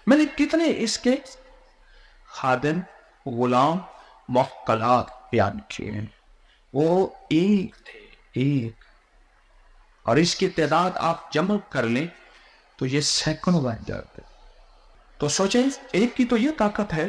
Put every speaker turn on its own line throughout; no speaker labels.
میں نے کتنے اس کے خادم، غلام، موکلات بیان کیے ہیں، وہ ایک تھے، ایک، اور اس کی تعداد آپ جمع کر لیں تو یہ سینکڑوں بن جاتے. تو سوچیں ایک کی تو یہ طاقت ہے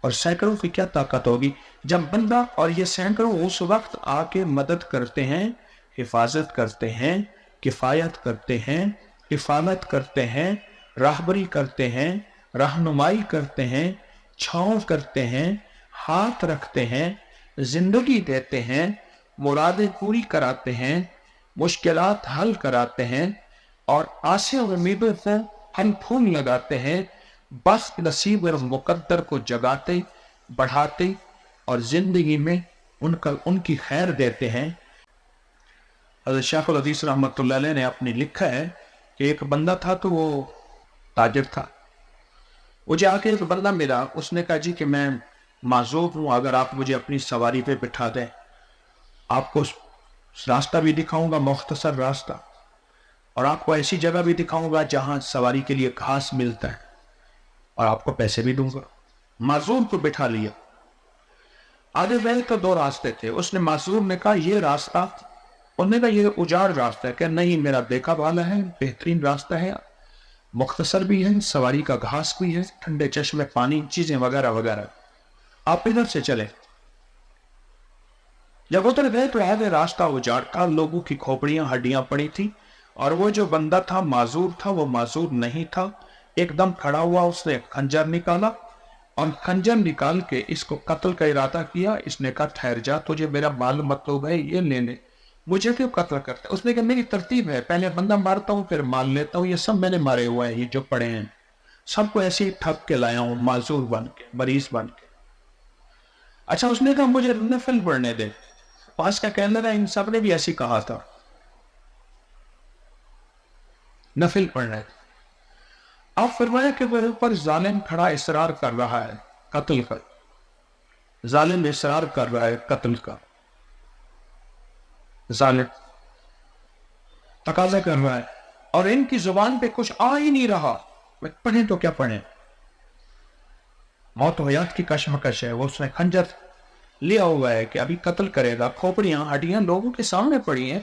اور سینکڑوں کی کیا طاقت ہوگی جب بندہ اور یہ سینکڑوں اس وقت آ کے مدد کرتے ہیں، حفاظت کرتے ہیں، کفایت کرتے ہیں، حفاظت کرتے ہیں، راہبری کرتے ہیں، رہنمائی کرتے ہیں، چھاؤں کرتے ہیں، ہاتھ رکھتے ہیں، زندگی دیتے ہیں، مرادیں پوری کراتے ہیں، مشکلات حل کراتے ہیں، اور آسے اور امیدوں سے ہم پھول لگاتے ہیں، بس نصیب اور مقدر کو جگاتے، بڑھاتے اور زندگی میں ان کی خیر دیتے ہیں. حضرت شیخ الحدیث رحمۃ اللہ علیہ نے اپنے لکھا ہے کہ ایک بندہ تھا تو وہ تاجر تھا. وہ جا کے ایک بندہ ملا، اس نے کہا جی کہ میں معذور ہوں، اگر آپ مجھے اپنی سواری پہ بٹھا دیں، آپ کو راستہ بھی دکھاؤں گا، مختصر راستہ، اور آپ کو ایسی جگہ بھی دکھاؤں گا جہاں سواری کے لیے گھاس ملتا ہے، اور آپ کو پیسے بھی دوں گا. معذور کو بٹھا لیا. آگے بڑھے تو دو راستے تھے. اس نے معذور نے کہا یہ راستہ، انہوں نے کہا یہ اجاڑ راستہ ہے. کہ نہیں، میرا دیکھا والا ہے، بہترین راستہ ہے، مختصر بھی ہے، سواری کا گھاس بھی ہے، ٹھنڈے چشمے پانی، چیزیں وغیرہ وغیرہ، آپ ادھر سے چلے. جب ادھر گئے تو آگے راستہ اجاڑ تھا، لوگوں کی کھوپڑیاں ہڈیاں پڑی تھی، اور وہ جو بندہ تھا معذور تھا، وہ معذور نہیں تھا. ایک دم کھڑا ہوا، اس نے خنجر نکالا اور خنجر نکال کے اس کو قتل کا ارادہ کیا. اس نے کہا ٹھہر جا، تجھے میرا مال مطلوب ہے، یہ لے لے، مجھے کیوں قتل کرتا؟ اس نے کہا میری ترتیب ہے، پہلے بندہ مارتا ہوں پھر مال لیتا ہوں، یہ سب میں نے مارے ہوا ہے، یہ جو پڑے ہیں سب کو ایسے ہی ٹھپ کے لایا ہوں، معذور بن کے، مریض بن کے. اچھا، اس نے کہا مجھے نفل پڑھنے دے. پاس کا کہنے لگا ان سب نے بھی ایسی کہا تھا، نفل پڑھنے دے. آپ فرمایا کہ میرے اوپر ظالم کھڑا اصرار کر رہا ہے قتل کا، ظالم اصرار کر رہا ہے قتل کا، ظالم تقاضا کر رہا ہے، اور ان کی زبان پہ کچھ آ ہی نہیں رہا. میں پڑھیں تو کیا پڑھیں؟ موت و حیات کی کشمکش ہے. وہ اس نے خنجر لیا ہوا ہے کہ ابھی قتل کرے گا. کھوپڑیاں ہڈیاں لوگوں کے سامنے پڑی ہیں،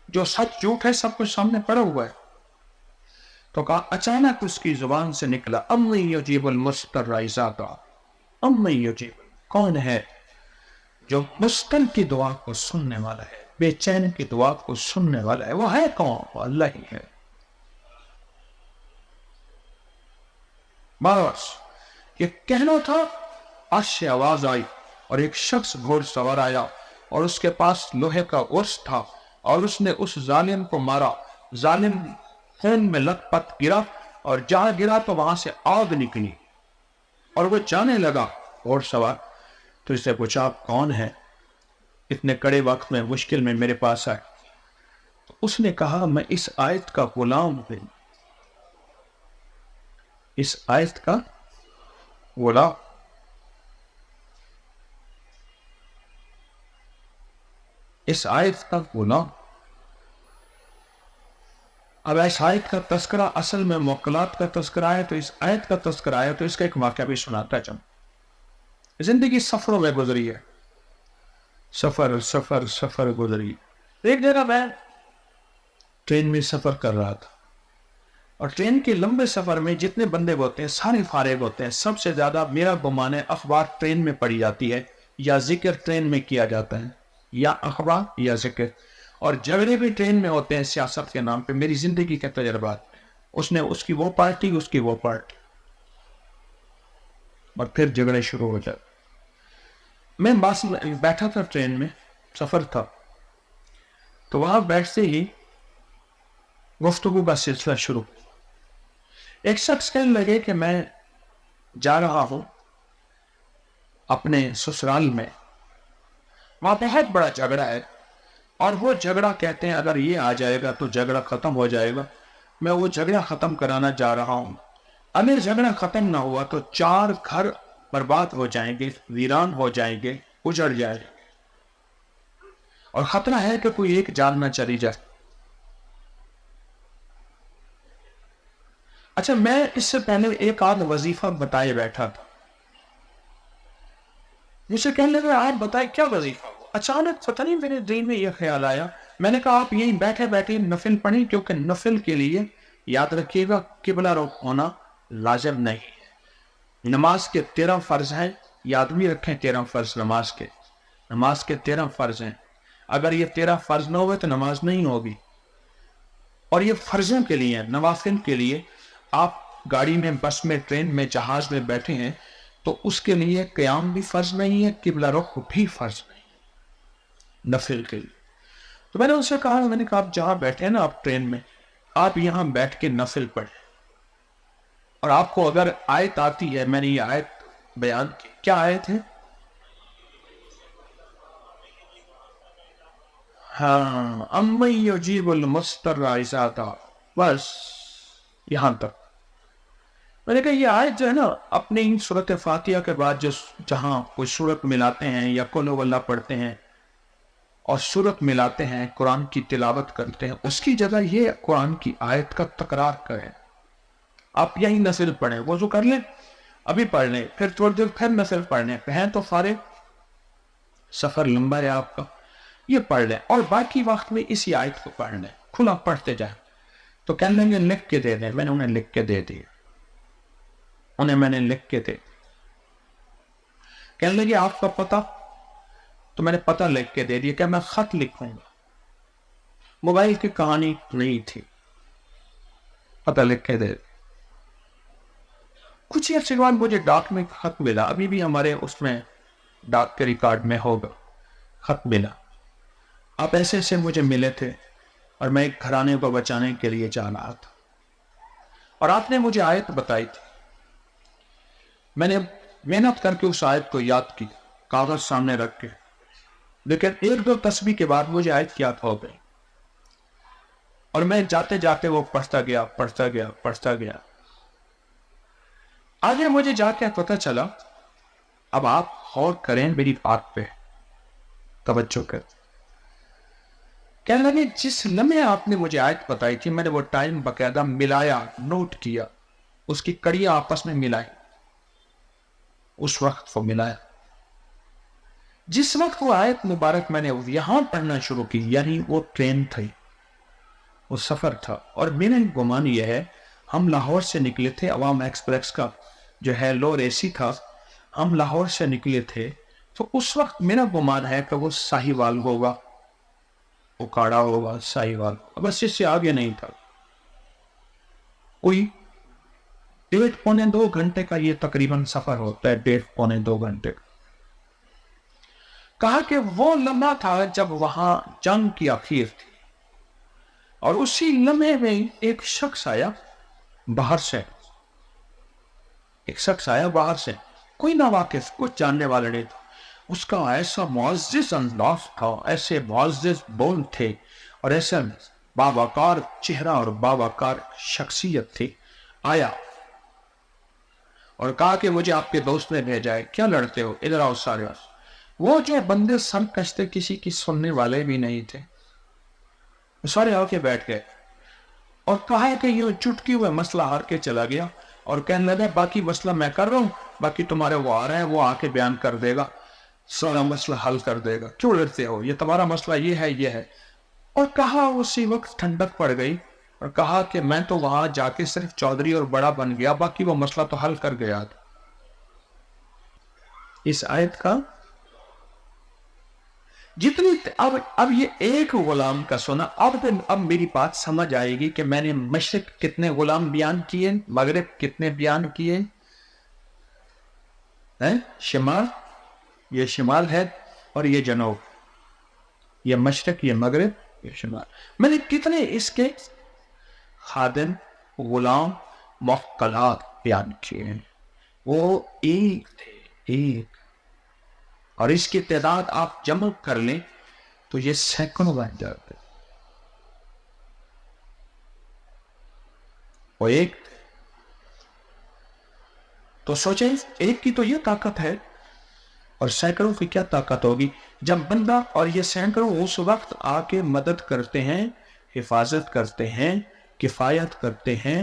جو سچ جھوٹ ہے سب کچھ سامنے پڑا ہوا ہے. تو کہا، اچانک اس کی زبان سے نکلا، امی یجیب المضطر اذا دعا. امی یجیب، کون ہے جو مضطر کی دعا کو سننے والا ہے، بے چین کی دعا کو سننے والا ہے؟ وہ ہے کون؟ وہ اللہ ہی ہے. بس یہ کہنا تھا، عرش سے آواز آئی اور ایک شخص گھوڑ سوار آیا اور اس کے پاس لوہے کا عرص تھا، اور اس نے اس ظالم کو مارا. ظالم خون میں لت پت گرا، اور جہاں گرا تو وہاں سے آگ نکلی اور وہ جانے لگا. گھوڑ سوار تو اس سے پوچھا، آپ کون ہیں؟ اتنے کڑے وقت میں، مشکل میں میرے پاس آئے. تو اس نے کہا، میں اس آیت کا غلام ہوں، اس آیت کا غلام. اس آیت کا غلام. اب اس آیت کا تذکرہ اصل میں موکلات کا تذکرہ ہے، تو اس آیت کا تذکرہ ہے، تو اس کا ایک واقعہ بھی سناتا ہے. زندگی سفروں میں گزری ہے، سفر سفر سفر گزری. ایک جگہ میں ٹرین میں سفر کر رہا تھا، اور ٹرین کے لمبے سفر میں جتنے بندے ہوتے ہیں سارے فارغ ہوتے ہیں. سب سے زیادہ میرا گمان ہے اخبار ٹرین میں پڑھی جاتی ہے، یا ذکر ٹرین میں کیا جاتا ہے، یا اخبار یا ذکر. اور جھگڑے بھی ٹرین میں ہوتے ہیں سیاست کے نام پہ. میری زندگی کے تجربات، اس نے اس کی وہ پارٹی، اس کی وہ پارٹی، اور پھر جھگڑے شروع ہو جاتے. میں بیٹھا تھا ٹرین میں، سفر تھا، تو وہاں بیٹھتے ہی گفتگو کا سلسلہ شروع. ایک شخص کہنے لگے کہ میں جا رہا ہوں اپنے سسرال میں، وہاں بہت بڑا جھگڑا ہے، اور وہ جھگڑا کہتے ہیں اگر یہ آ جائے گا تو جھگڑا ختم ہو جائے گا. میں وہ جھگڑا ختم کرانا جا رہا ہوں. اگر جھگڑا ختم نہ ہوا تو 4 گھر برباد ہو جائیں گے، ویران ہو جائیں گے، اجڑ جائے گے، اور خطرہ ہے کہ کوئی ایک جان نہ چلی جائے. اچھا میں اس سے پہلے ایک آدھ وظیفہ بتائے بیٹھا تھا، مجھ سے کہنے لگا آپ بتائیں کیا وظیفہ ہو؟ اچانک پتہ نہیں میرے دل میں یہ خیال آیا، میں نے کہا آپ یہیں بیٹھے بیٹھے نفل پڑھیں، کیونکہ نفل کے لیے یاد رکھیے گا قبلہ رخ ہونا لازم نہیں ہے۔ نماز کے 13 فرض ہیں، یاد بھی رکھیں 13 فرض نماز کے 13 فرض ہیں، اگر یہ 13 فرض نہ ہوئے تو نماز نہیں ہوگی۔ اور یہ فرضوں کے لیے، نوافل کے لیے، آپ گاڑی میں، بس میں، ٹرین میں، جہاز میں بیٹھے ہیں تو اس کے لیے قیام بھی فرض نہیں ہے، قبلہ رخ بھی فرض نہیں ہے نفل کے لیے۔ تو میں نے ان سے کہا، میں نے کہا آپ جہاں بیٹھے ہیں نا، آپ ٹرین میں، آپ یہاں بیٹھ کے نفل پڑھیں، اور آپ کو اگر آیت آتی ہے، میں نے یہ آیت بیان کی، کیا آیت ہے؟ ہاں، امن یجیب المضطر اذا دعا، بس یہاں تک۔ میں نے کہا یہ آیت جو ہے نا، اپنی سورۃ فاتحہ کے بعد جہاں کوئی سورت ملاتے ہیں یا قل هو اللہ پڑھتے ہیں اور سورت ملاتے ہیں، قرآن کی تلاوت کرتے ہیں، اس کی جگہ یہ قرآن کی آیت کا تکرار کریں۔ آپ یہی نفل پڑھیں، وضو کر لیں، ابھی پڑھ لیں، پھر تھوڑی دیر پھر نفل پڑھ لیں، ہیں تو فارغ، سفر لمبا ہے آپ کا، یہ پڑھ لیں، اور باقی وقت میں اسی آیت کو پڑھ لیں، کھلا پڑھتے جائیں۔ تو کہنے لگے لکھ کے دے دیں، میں نے انہیں لکھ کے دے دی، میں نے لکھ کے دے، کہنے لگے آپ کا پتہ؟ تو میں نے پتہ لکھ کے دے دیا کہ میں خط لکھوں گا، موبائل کی کہانی نہیں تھی، پتہ لکھ کے دے۔ کچھ ہی عرصے بعد مجھے ڈاک میں خط ملا، ابھی بھی ہمارے اس میں ڈاک کے ریکارڈ میں ہوگا، خط ملا، آپ ایسے ایسے مجھے ملے تھے اور میں ایک گھرانے کو بچانے کے لیے جا رہا تھا، اور آپ نے مجھے آیت بتائی تھی، میں نے محنت کر کے اس آیت کو یاد کی، کاغذ سامنے رکھ کے، لیکن ایک دو تسبیح کے بعد مجھے آیت یاد ہو گئی، اور میں جاتے جاتے وہ پڑھتا گیا۔ آگے مجھے جا کے پتہ چلا، اب آپ غور کریں میری بات پہ، توجہ کر، کہنے لگے جس لمحے آپ نے مجھے آیت بتائی تھی، میں نے وہ ٹائم باقاعدہ ملایا، نوٹ کیا، اس کی کڑیاں آپس میں ملائی، اس وقت وہ ملایا جس وقت وہ آیت مبارک میں نے یہاں پڑھنا شروع کی، یعنی وہ ٹرین تھی، وہ سفر تھا، اور میرا گمان یہ ہے، ہم لاہور سے نکلے تھے، عوام ایکسپریس کا جو ہے لور اے سی تھا، ہم لاہور سے نکلے تھے، تو اس وقت میرا گمان ہے کہ وہ ساہیوال ہوگا، اکاڑا ہوگا، ساہیوال، بس اس سے آگے نہیں تھا، کوئی 1.5-2 گھنٹے کا یہ تقریباً سفر ہوتا ہے، 1.5-2 گھنٹے۔ کہا کہ وہ لمحہ تھا جب وہاں جنگ کی اخیر تھی، اور اسی لمحے میں ایک شخص آیا باہر سے، کوئی نہ واقف، کچھ جاننے والے نہیں تھا، اس کا ایسا معزز انداز تھا، ایسے معزز بول تھے، اور ایسا باوقار چہرہ اور باوقار شخصیت تھی، آیا اور کہا کہ مجھے آپ کے دوست نے بھیجا ہے، کیا لڑتے ہو، ادھر آؤ سارے۔ وہ جو بندے سر کشتے، کسی کی سننے والے بھی نہیں تھے، سارے آ کے بیٹھ گئے، اور کہا ہے کہ یہ چٹکی ہوئے مسئلہ ہار کے چلا گیا، اور کہنے لگا باقی مسئلہ میں کر رہا ہوں، باقی تمہارے وہ آ رہے ہیں، وہ آ کے بیان کر دے گا، سارا مسئلہ حل کر دے گا، کیوں ڈرتے ہو، یہ تمہارا مسئلہ یہ ہے۔ اور کہا اسی وقت ٹھنڈک پڑ گئی، اور کہا کہ میں تو وہاں جا کے صرف چودھری اور بڑا بن گیا، باقی وہ مسئلہ تو حل کر گیا تھا۔ اس آیت کا جتنی اب یہ ایک غلام کا سنا، اب میری بات سمجھ آئے گی کہ میں نے مشرق کتنے غلام بیان کیے، مغرب کتنے بیان کیے، شمال، یہ شمال ہے، اور یہ جنوب، یہ مشرق، یہ مغرب، یہ شمال، میں نے کتنے اس کے خادم، غلام، موکلات بیان کیے ہیں، وہ ایک تھے، ایک، اور اس کی تعداد آپ جمع کر لیں تو یہ سینکڑوں بن جاتے، وہ ایک، تو سوچیں ایک کی تو یہ طاقت ہے، اور سینکڑوں کی کیا طاقت ہوگی جب بندہ، اور یہ سینکڑوں اس وقت آ کے مدد کرتے ہیں، حفاظت کرتے ہیں، کفایت کرتے ہیں،